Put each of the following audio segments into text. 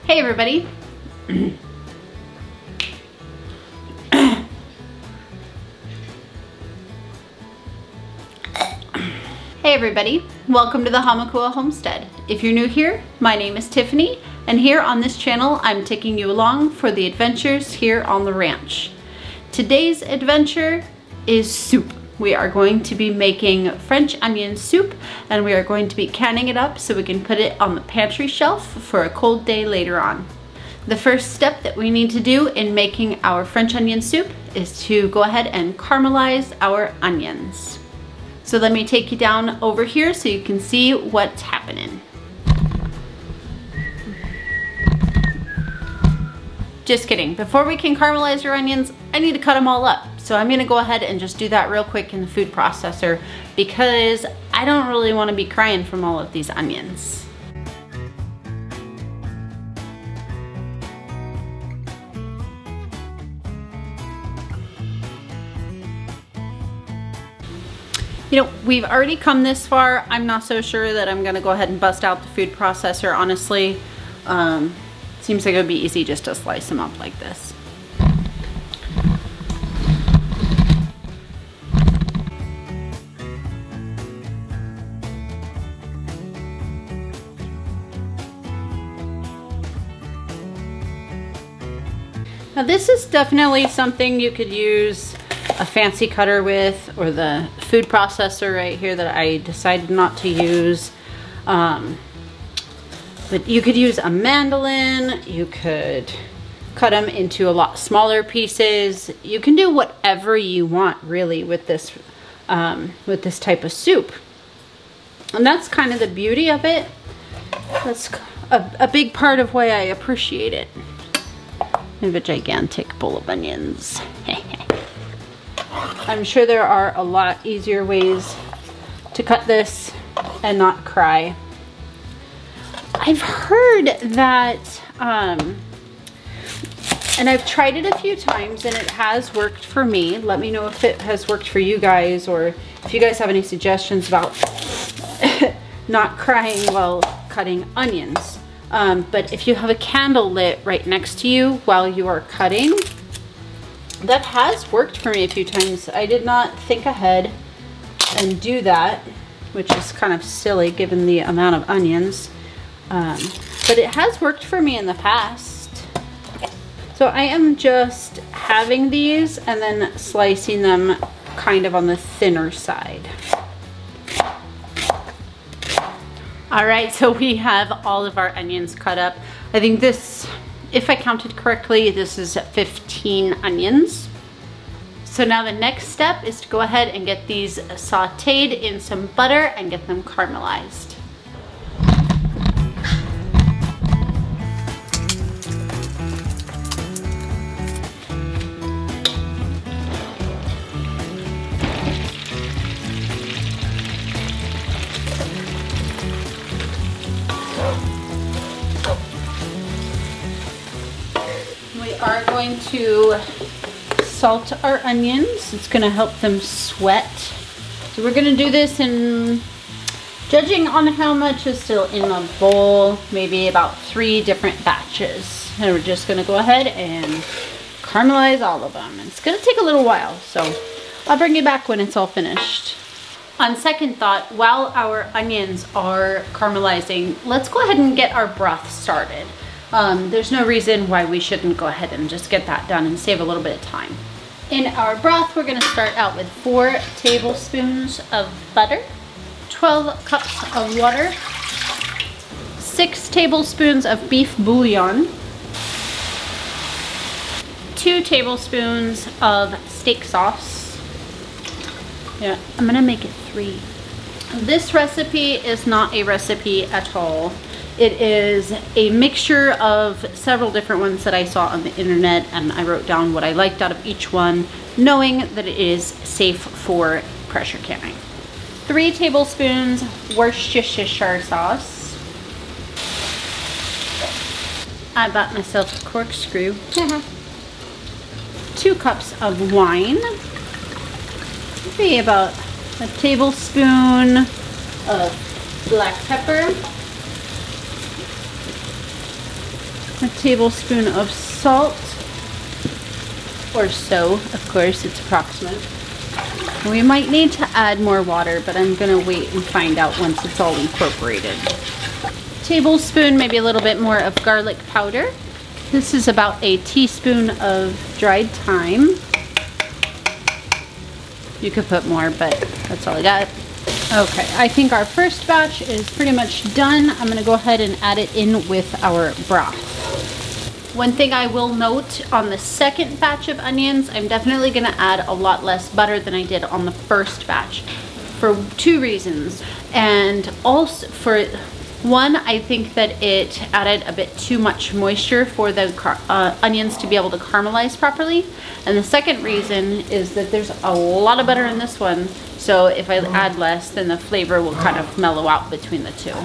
Hey everybody. Hey everybody, welcome to the Hamakua Homestead. If you're new here, my name is Tiffany, and here on this channel, I'm taking you along for the adventures here on the ranch. Today's adventure is soup. We are going to be making French onion soup, and we are going to be canning it up so we can put it on the pantry shelf for a cold day later on. The first step that we need to do in making our French onion soup is to go ahead and caramelize our onions. So let me take you down over here so you can see what's happening. Just kidding. Before we can caramelize your onions, I need to cut them all up. So I'm gonna go ahead and just do that real quick in the food processor because I don't really wanna be crying from all of these onions. You know, we've already come this far. I'm not so sure that I'm gonna go ahead and bust out the food processor, honestly. Seems like it would be easy just to slice them up like this. Now this is definitely something you could use a fancy cutter with, or the food processor right here that I decided not to use. But you could use a mandolin, you could cut them into a lot smaller pieces. You can do whatever you want really with this type of soup. And that's kind of the beauty of it. That's a big part of why I appreciate it. I have a gigantic bowl of onions. I'm sure there are a lot easier ways to cut this and not cry. I've heard that, and I've tried it a few times and it has worked for me. Let me know if it has worked for you guys, or if you guys have any suggestions about not crying while cutting onions. But if you have a candle lit right next to you while you are cutting, that has worked for me a few times. I did not think ahead and do that, which is kind of silly given the amount of onions. But it has worked for me in the past. So I am just having these and then slicing them kind of on the thinner side. All right, so we have all of our onions cut up. I think this, if I counted correctly, this is 15 onions. So now the next step is to go ahead and get these sauteed in some butter and get them caramelized. We are going to salt our onions. It's going to help them sweat. So we're going to do this in, judging on how much is still in the bowl, maybe about 3 different batches. And we're just going to go ahead and caramelize all of them. It's going to take a little while, so I'll bring you back when it's all finished. On second thought, while our onions are caramelizing, let's go ahead and get our broth started. There's no reason why we shouldn't go ahead and just get that done and save a little bit of time. In our broth, we're going to start out with 4 tablespoons of butter, 12 cups of water, 6 tablespoons of beef bouillon, 2 tablespoons of steak sauce. Yeah, I'm going to make it 3. This recipe is not a recipe at all. It is a mixture of several different ones that I saw on the internet, and I wrote down what I liked out of each one, knowing that it is safe for pressure canning. 3 tablespoons Worcestershire sauce. I bought myself a corkscrew. 2 cups of wine. Maybe about a tablespoon of black pepper. A tablespoon of salt, or so, of course, it's approximate. We might need to add more water, but I'm gonna wait and find out once it's all incorporated. Tablespoon, maybe a little bit more of garlic powder. This is about a teaspoon of dried thyme. You could put more, but that's all I got. Okay, I think our first batch is pretty much done. I'm gonna go ahead and add it in with our broth. One thing I will note on the second batch of onions, I'm definitely gonna add a lot less butter than I did on the first batch for two reasons. And also for one, I think that it added a bit too much moisture for the onions to be able to caramelize properly. And the second reason is that there's a lot of butter in this one. So if I add less, then the flavor will kind of mellow out between the two.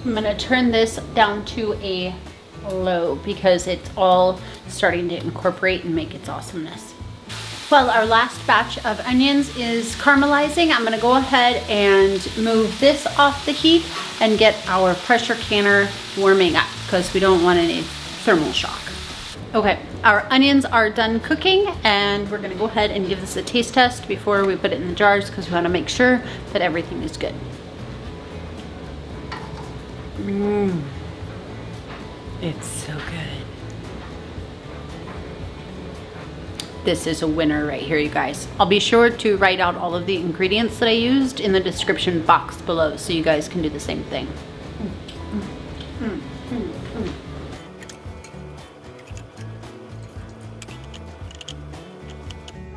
I'm gonna turn this down to a low because it's all starting to incorporate and make its awesomeness. While our last batch of onions is caramelizing, I'm gonna go ahead and move this off the heat and get our pressure canner warming up because we don't want any thermal shock. Okay, our onions are done cooking and we're gonna go ahead and give this a taste test before we put it in the jars because we wanna make sure that everything is good. It's so good. This is a winner right here, you guys. I'll be sure to write out all of the ingredients that I used in the description box below so you guys can do the same thing.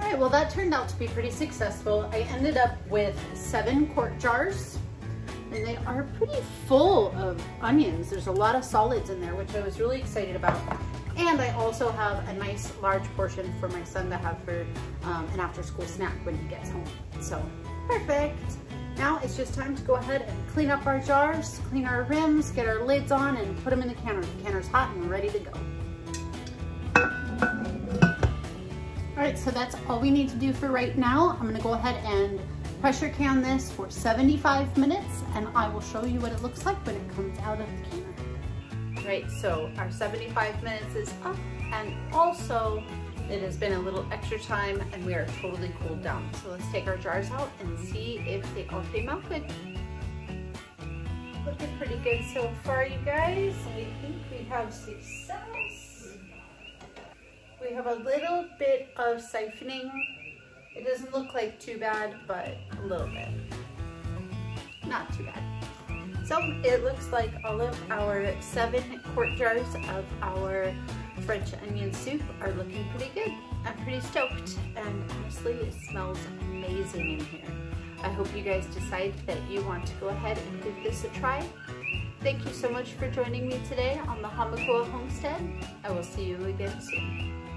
All right, well that turned out to be pretty successful. I ended up with 7 quart jars. And they are pretty full of onions. There's a lot of solids in there, which I was really excited about. And I also have a nice large portion for my son to have for an after school snack when he gets home. So, perfect. Now it's just time to go ahead and clean up our jars, clean our rims, get our lids on, and put them in the canner. The canner's hot and ready to go. All right, so that's all we need to do for right now. I'm gonna go ahead and pressure can this for 75 minutes and I will show you what it looks like when it comes out of the canner. Right, so our 75 minutes is up and also it has been a little extra time and we are totally cooled down. So let's take our jars out and see if they all came out good. Looking pretty good so far, you guys. I think we have success. We have a little bit of siphoning. It doesn't look like too bad, but a little bit. Not too bad. So it looks like all of our 7 quart jars of our French onion soup are looking pretty good. I'm pretty stoked, and honestly, it smells amazing in here. I hope you guys decide that you want to go ahead and give this a try. Thank you so much for joining me today on the Hamakua Homestead. I will see you again soon.